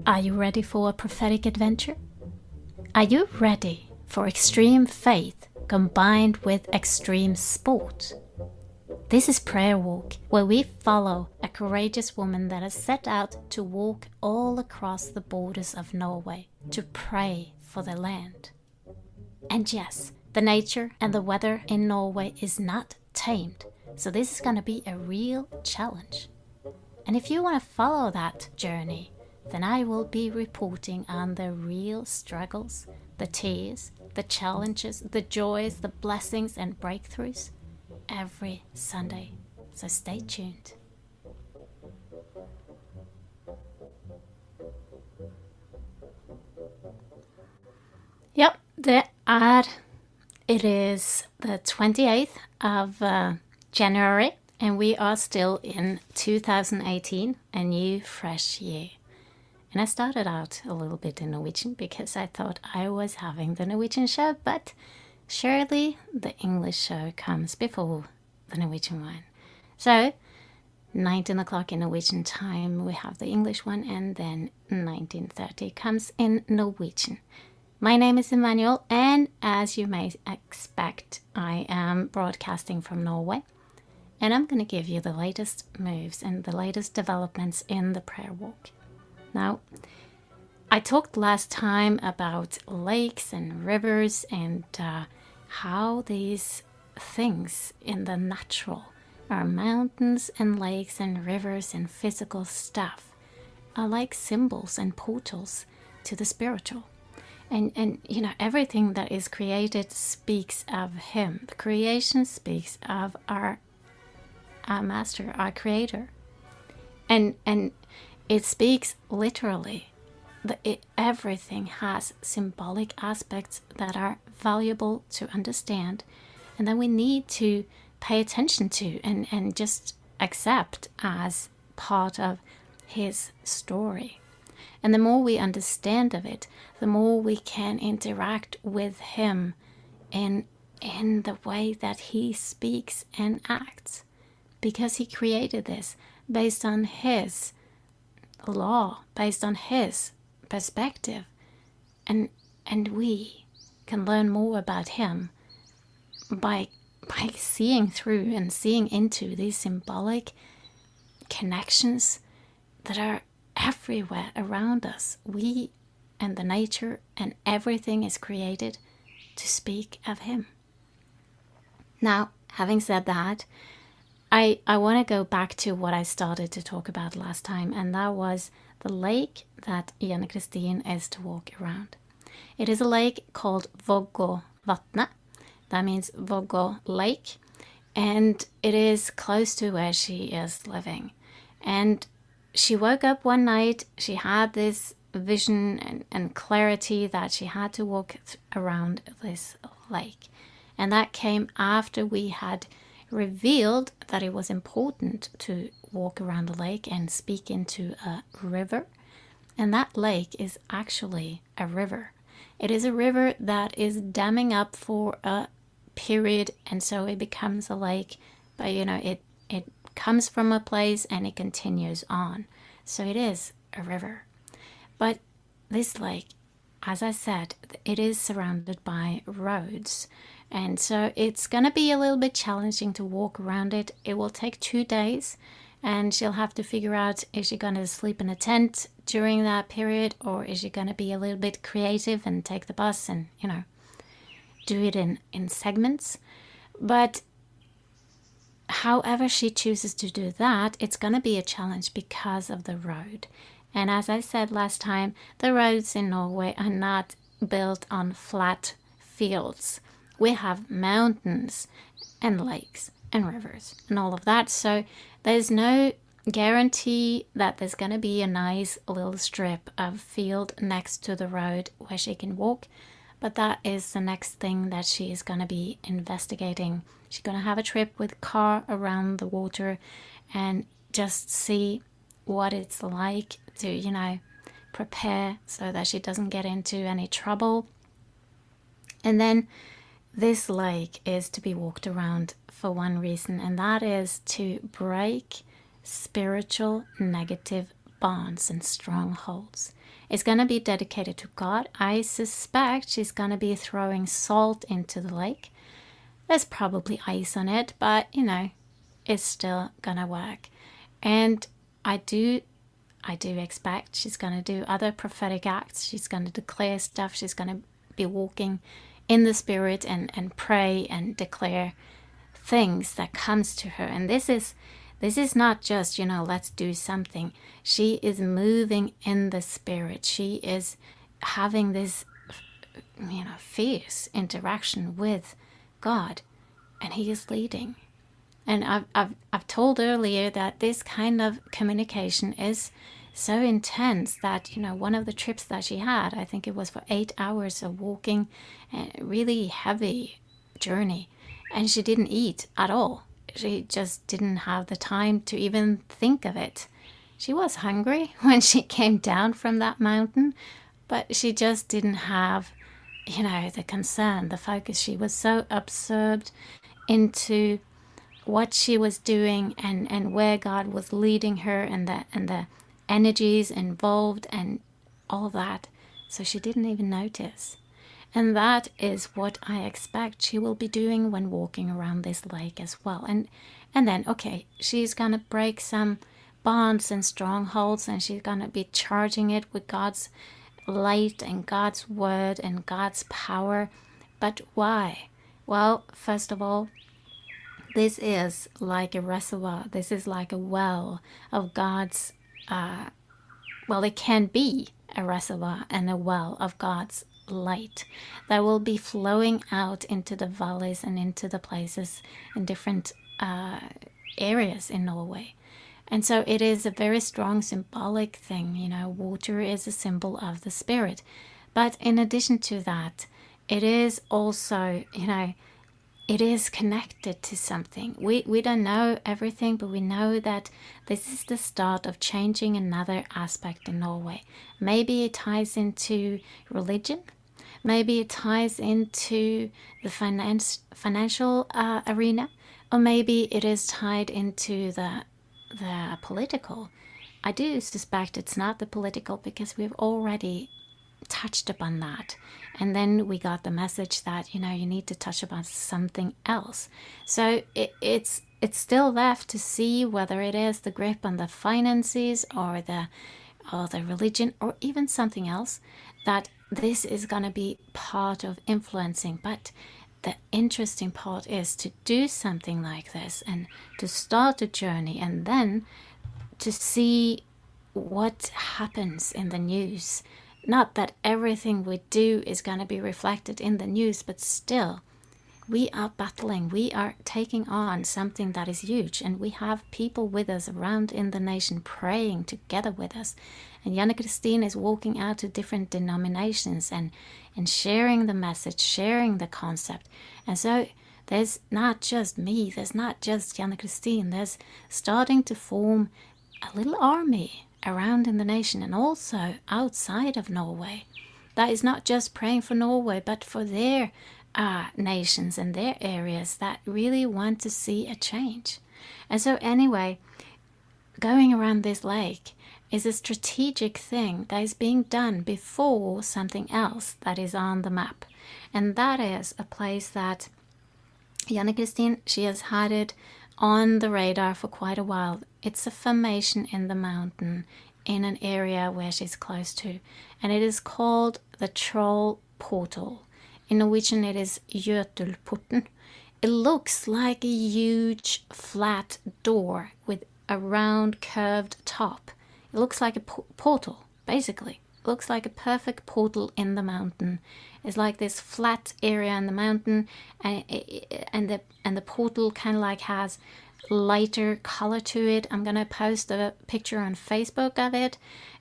Are you ready for a prophetic adventure? Are you ready for extreme faith combined with extreme sport? This is Prayer Walk, where we follow a courageous woman that has set out to walk all across the borders of Norway to pray for the land. And yes, the nature and the weather in Norway is not tamed, so this is going to be a real challenge. And if you want to follow that journey, then I will be reporting on the real struggles, the tears, the challenges, the joys, the blessings and breakthroughs every Sunday. So stay tuned. Yep, it is the 28th of January, and we are still in 2018, a new fresh year. And I started out a little bit in Norwegian because I thought I was having the Norwegian show, but surely the English show comes before the Norwegian one. So 19 o'clock in Norwegian time we have the English one, and then 19:30 comes in Norwegian. My name is Emmanuel, and as you may expect, I am broadcasting from Norway. And I'm going to give you the latest moves and the latest developments in the prayer walk. Now, I talked last time about lakes and rivers and how these things in the natural, our mountains and lakes and rivers and physical stuff, are like symbols and portals to the spiritual. And you know, everything that is created speaks of Him. The creation speaks of our Master, our Creator. And it speaks literally. Everything has symbolic aspects that are valuable to understand, and that we need to pay attention to and just accept as part of His story. And the more we understand of it, the more we can interact with Him in the way that He speaks and acts, because He created this based on His law, based on His perspective, and we can learn more about Him by seeing through and seeing into these symbolic connections that are everywhere around us. We and the nature and everything is created to speak of Him. Now, having said that, I want to go back to what I started to talk about last time, and that was the lake that Jane Kristin is to walk around. It is a lake called Vågåvatnet. That means Vågå Lake, and it is close to where she is living. And she woke up one night, she had this vision and clarity that she had to walk around this lake. And that came after we had revealed that it was important to walk around the lake and speak into a river. And that lake is actually a river. It is a river that is damming up for a period, and so it becomes a lake. But you know, it comes from a place and it continues on. So it is a river. But this lake, as I said, it is surrounded by roads. And so it's going to be a little bit challenging to walk around it. It will take 2 days, and she'll have to figure out, is she going to sleep in a tent during that period, or is she going to be a little bit creative and take the bus and, you know, do it in segments. But however she chooses to do that, it's going to be a challenge because of the road. And as I said last time, the roads in Norway are not built on flat fields. We have mountains and lakes and rivers and all of that. So there's no guarantee that there's going to be a nice little strip of field next to the road where she can walk. But that is the next thing that she is going to be investigating. She's going to have a trip with car around the water and just see what it's like to, you know, prepare so that she doesn't get into any trouble. And then this lake is to be walked around for one reason, and that is to break spiritual negative bonds and strongholds. It's going to be dedicated to God. I suspect she's going to be throwing salt into the lake. There's probably ice on it, but it's still going to work. And I do expect she's going to do other prophetic acts. She's going to declare stuff. She's going to be walking in the Spirit and pray and declare things that comes to her. And this is not just, let's do something. She is moving in the Spirit. She is having this, fierce interaction with God, and He is leading. And I've told earlier that this kind of communication is so intense that, one of the trips that she had, I think it was for 8 hours of walking, a really heavy journey, and she didn't eat at all. She just didn't have the time to even think of it. She was hungry when she came down from that mountain, but she just didn't have, the concern, the focus. She was so absorbed into what she was doing and where God was leading her and the energies involved and all of that. So she didn't even notice. And that is what I expect she will be doing when walking around this lake as well. And then, okay, she's going to break some bonds and strongholds, and she's going to be charging it with God's light and God's word and God's power. But why? Well, first of all, this is like a reservoir. This is like a well of God's, it can be a reservoir and a well of God's light that will be flowing out into the valleys and into the places in different areas in Norway. And so it is a very strong symbolic thing. Water is a symbol of the Spirit. But in addition to that, it is also, it is connected to something. We don't know everything, but we know that this is the start of changing another aspect in Norway. Maybe it ties into religion. Maybe it ties into the financial arena. Or maybe it is tied into the political. I do suspect it's not the political, because we've already touched upon that. And then we got the message that, you need to touch upon something else. So it's still left to see whether it is the grip on the finances or the religion or even something else that this is going to be part of influencing. But the interesting part is to do something like this and to start a journey and then to see what happens in the news. Not that everything we do is going to be reflected in the news, but still, we are battling. We are taking on something that is huge, and we have people with us around in the nation praying together with us. And Janne Kristine is walking out to different denominations and sharing the message, sharing the concept. And so there's not just me, there's not just Janne Kristine, there's starting to form a little army around in the nation and also outside of Norway. That is not just praying for Norway, but for their nations and their areas that really want to see a change. And so anyway, going around this lake is a strategic thing that is being done before something else that is on the map. And that is a place that Janne Kristine, she has had it on the radar for quite a while. It's a formation in the mountain in an area where she's close to, and it is called the Troll Portal. In Norwegian it is Jøtulporten. It looks like a huge flat door with a round curved top. It looks like a portal, basically. It looks like a perfect portal in the mountain. It's like this flat area in the mountain, and the portal kind of like has lighter color to it. I'm gonna post a picture on Facebook of it,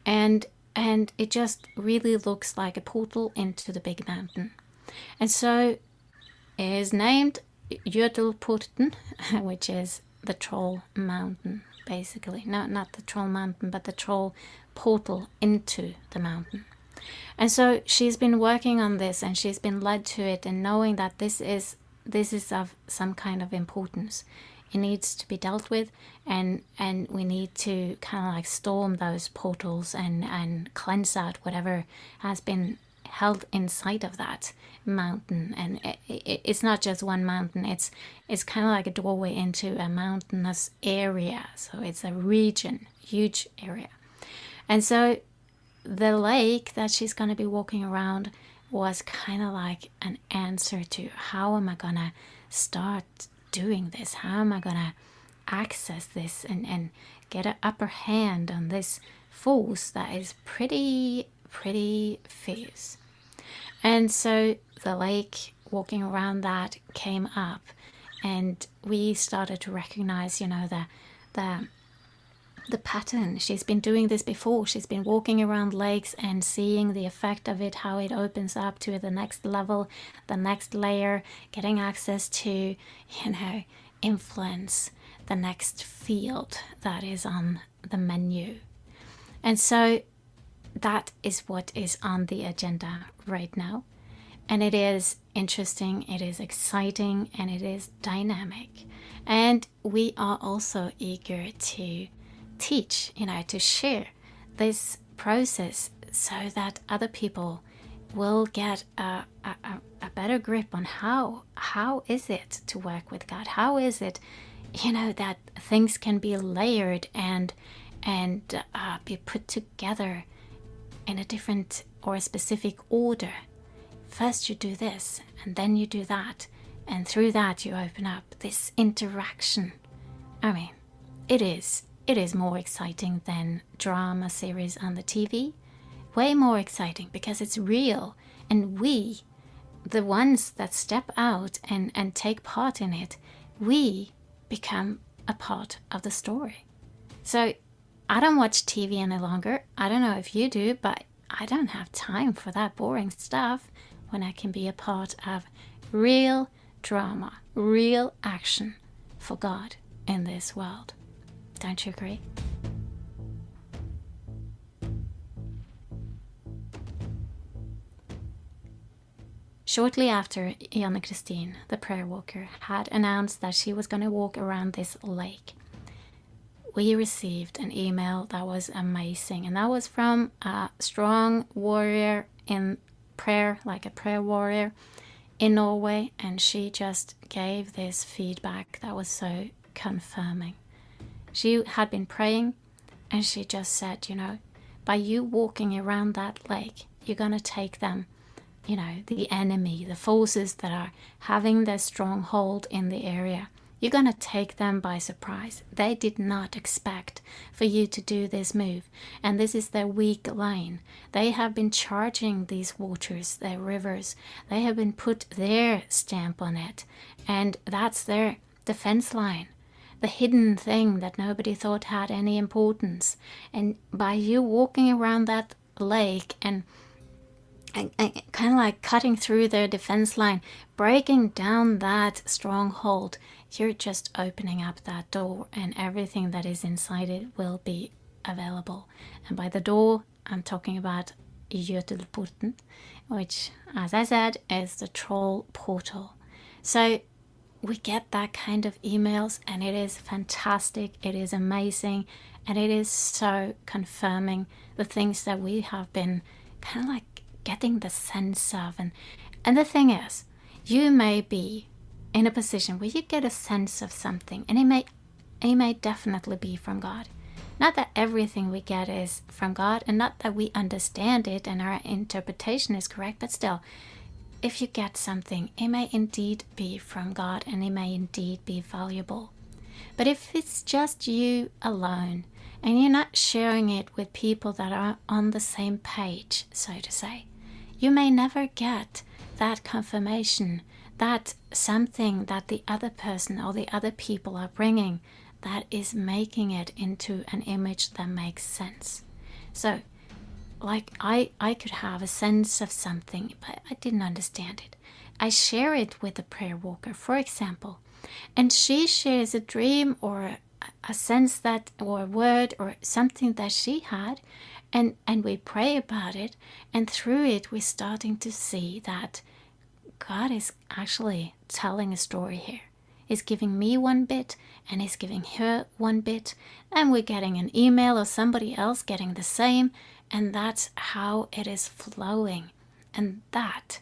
and it just really looks like a portal into the big mountain. And so it is named Jøtulporten, which is the Troll Mountain, basically. No, not the Troll Mountain, but the Troll Portal into the mountain. And so she's been working on this, and she's been led to it, and knowing that this is of some kind of importance it needs to be dealt with, and we need to kind of like storm those portals and cleanse out whatever has been held inside of that mountain. And it's not just one mountain, it's kind of like a doorway into a mountainous area, so it's a region, huge area. And so the lake that she's going to be walking around was kind of like an answer to, how am I going to start doing this? How am I going to access this and get an upper hand on this force that is pretty fierce? And so the lake, walking around that, came up, and we started to recognize, the pattern. She's been doing this before. She's been walking around lakes and seeing the effect of it, how it opens up to the next level, the next layer, getting access to, influence the next field that is on the menu. And so that is what is on the agenda right now. And it is interesting, it is exciting, and it is dynamic. And we are also eager to teach, to share this process so that other people will get a better grip on how is it to work with God? How is it, that things can be layered and be put together in a different or a specific order. First you do this, and then you do that, and through that you open up this interaction. I mean, it is more exciting than drama series on the TV. Way more exciting because it's real, and we, the ones that step out and take part in it, we become a part of the story. So I don't watch TV any longer. I don't know if you do, but I don't have time for that boring stuff when I can be a part of real drama, real action for God in this world. Don't you agree? Shortly after Janne Christine, the prayer walker, had announced that she was going to walk around this lake, we received an email that was amazing. And that was from a strong warrior in prayer, like a prayer warrior in Norway. And she just gave this feedback that was so confirming. She had been praying, and she just said, by you walking around that lake, you're going to take them, the enemy, the forces that are having their stronghold in the area. You're going to take them by surprise. They did not expect for you to do this move. And this is their weak line. They have been charging these waters, their rivers. They have been put their stamp on it. And that's their defense line. The hidden thing that nobody thought had any importance. And by you walking around that lake and kind of like cutting through their defense line, breaking down that stronghold, you're just opening up that door, and everything that is inside it will be available. And by the door, I'm talking about Jøtulporten, which, as I said, is the troll portal. So we get that kind of emails, and it is fantastic, it is amazing, and it is so confirming the things that we have been kind of like getting the sense of. And the thing is, you may be in a position where you get a sense of something, and it may definitely be from God. Not that everything we get is from God, and not that we understand it and our interpretation is correct, but still, if you get something, it may indeed be from God, and it may indeed be valuable. But if it's just you alone, and you're not sharing it with people that are on the same page, so to say, you may never get that confirmation, that something that the other person or the other people are bringing that is making it into an image that makes sense. So, like I could have a sense of something, but I didn't understand it. I share it with the prayer walker, for example, and she shares a dream or a sense that, or a word or something that she had, and we pray about it, and through it we're starting to see that God is actually telling a story here. is giving me one bit and is giving her one bit, and we're getting an email of somebody else getting the same, and that's how it is flowing. And that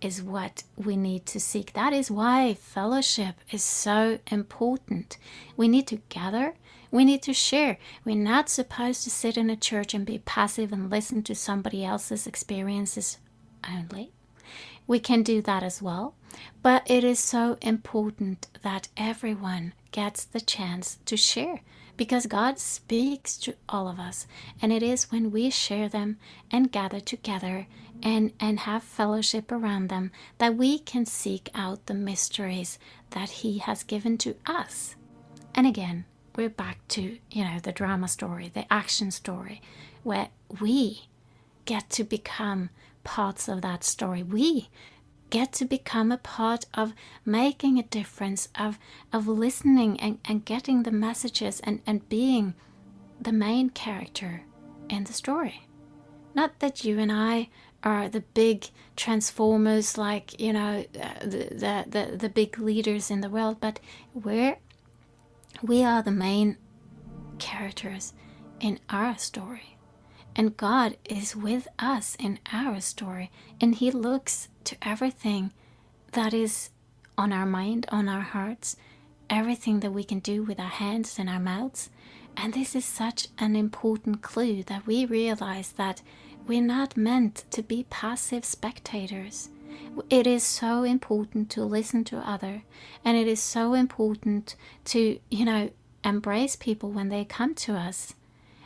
is what we need to seek. That is why fellowship is so important. We need to gather. We need to share. We're not supposed to sit in a church and be passive and listen to somebody else's experiences only. We can do that as well. But it is so important that everyone gets the chance to share, because God speaks to all of us. And it is when we share them and gather together and have fellowship around them that we can seek out the mysteries that He has given to us. And again, we're back to, the drama story, the action story, where we get to become parts of that story. We get to become a part of making a difference, of listening and getting the messages and being the main character in the story. Not that you and I are the big transformers, like, the big leaders in the world, but we are the main characters in our story. And God is with us in our story, and He looks to everything that is on our mind, on our hearts, everything that we can do with our hands and our mouths. And this is such an important clue, that we realize that we're not meant to be passive spectators. It is so important to listen to others, and it is so important to, embrace people when they come to us.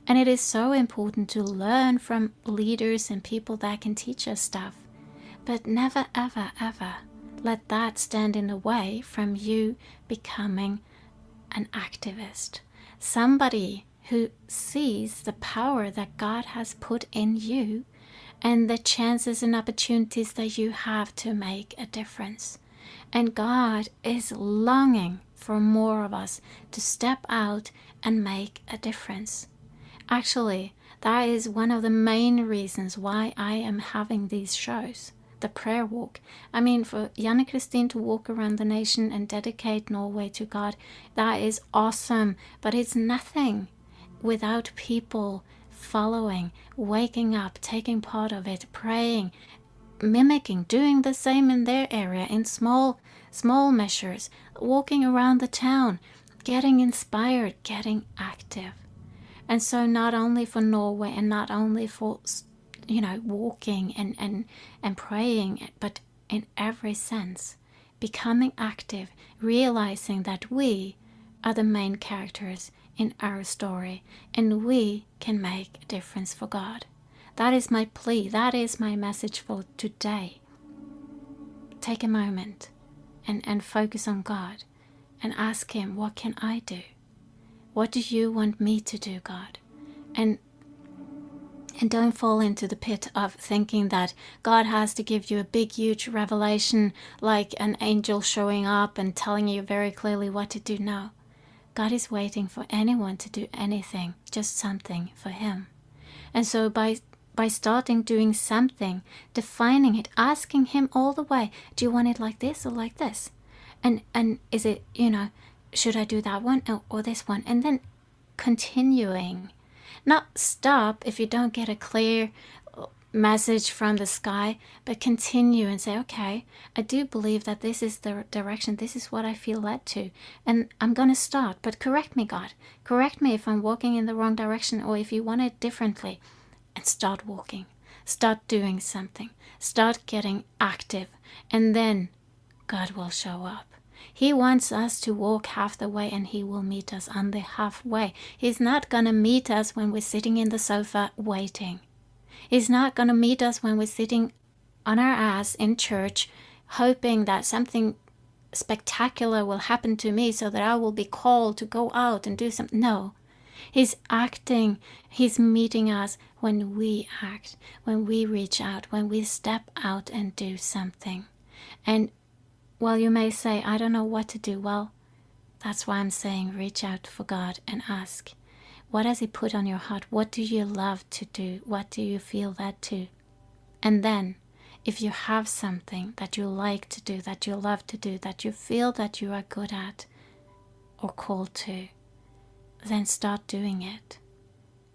And it is so important to learn from leaders and people that can teach us stuff. But never, ever, ever let that stand in the way from you becoming an activist. Somebody who sees the power that God has put in you and the chances and opportunities that you have to make a difference. And God is longing for more of us to step out and make a difference. Actually, that is one of the main reasons why I am having these shows, the prayer walk. I mean, for Janne Christine to walk around the nation and dedicate Norway to God, that is awesome. But it's nothing without people following, waking up, taking part of it, praying, mimicking, doing the same in their area in small measures, walking around the town, getting inspired, getting active. And so not only for Norway and not only for, walking and praying, but in every sense, becoming active, realizing that we are the main characters in our story and we can make a difference for God. That is my plea. That is my message for today. Take a moment and focus on God and ask Him, what can I do? What do you want me to do, God? And don't fall into the pit of thinking that God has to give you a big, huge revelation, like an angel showing up and telling you very clearly what to do. No. God is waiting for anyone to do anything, just something for Him. And so by starting doing something, defining it, asking Him all the way, do you want it like this or like this? And is it, should I do that one or this one? And then continuing. Not stop if you don't get a clear message from the sky, but continue and say, okay, I do believe that this is the direction, this is what I feel led to, and I'm going to start, but correct me, God. Correct me if I'm walking in the wrong direction, or if you want it differently, and start walking. Start doing something. Start getting active, and then God will show up. He wants us to walk half the way, and He will meet us on the halfway. He's not going to meet us when we're sitting in the sofa waiting. He's not going to meet us when we're sitting on our ass in church, hoping that something spectacular will happen to me so that I will be called to go out and do something. No. He's acting. He's meeting us when we act, when we reach out, when we step out and do something. And well, you may say, I don't know what to do. Well, that's why I'm saying reach out for God and ask. What has He put on your heart? What do you love to do? What do you feel led to? And then, if you have something that you like to do, that you love to do, that you feel that you are good at or called to, then start doing it.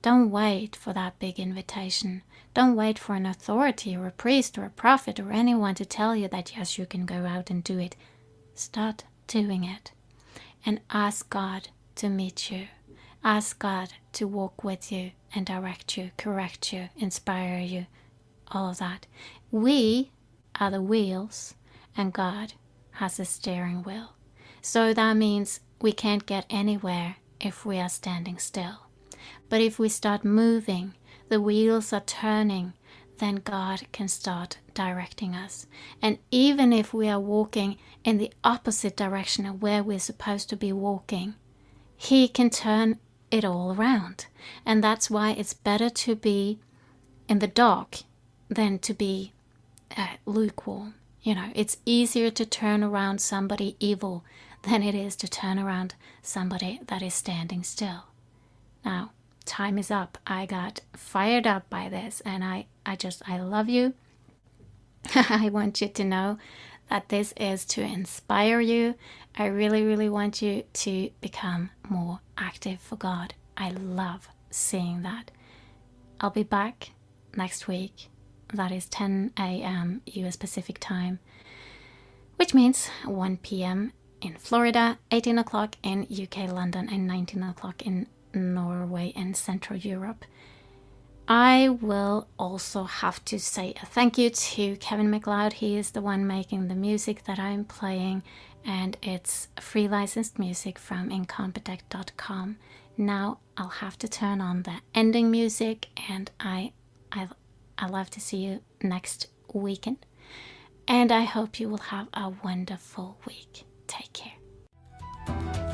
Don't wait for that big invitation. Don't wait for an authority or a priest or a prophet or anyone to tell you that yes, you can go out and do it. Start doing it and ask God to meet you. Ask God to walk with you and direct you, correct you, inspire you, all of that. We are the wheels and God has the steering wheel. So that means we can't get anywhere if we are standing still. But if we start moving, the wheels are turning, then God can start directing us. And even if we are walking in the opposite direction of where we're supposed to be walking, He can turn it all around. And that's why it's better to be in the dark than to be lukewarm. It's easier to turn around somebody evil than it is to turn around somebody that is standing still. Now, time is up. I got fired up by this, and I love you. I want you to know that this is to inspire you. I really, really want you to become more active for God. I love seeing that. I'll be back next week. That is 10 a.m. US Pacific time, which means 1 p.m. in Florida, 18 o'clock in UK London, and 19 o'clock in Norway and Central Europe. I will also have to say a thank you to Kevin MacLeod. He is the one making the music that I'm playing, and it's free licensed music from incompetech.com. Now I'll have to turn on the ending music, and I love to see you next weekend. And I hope you will have a wonderful week. Take care.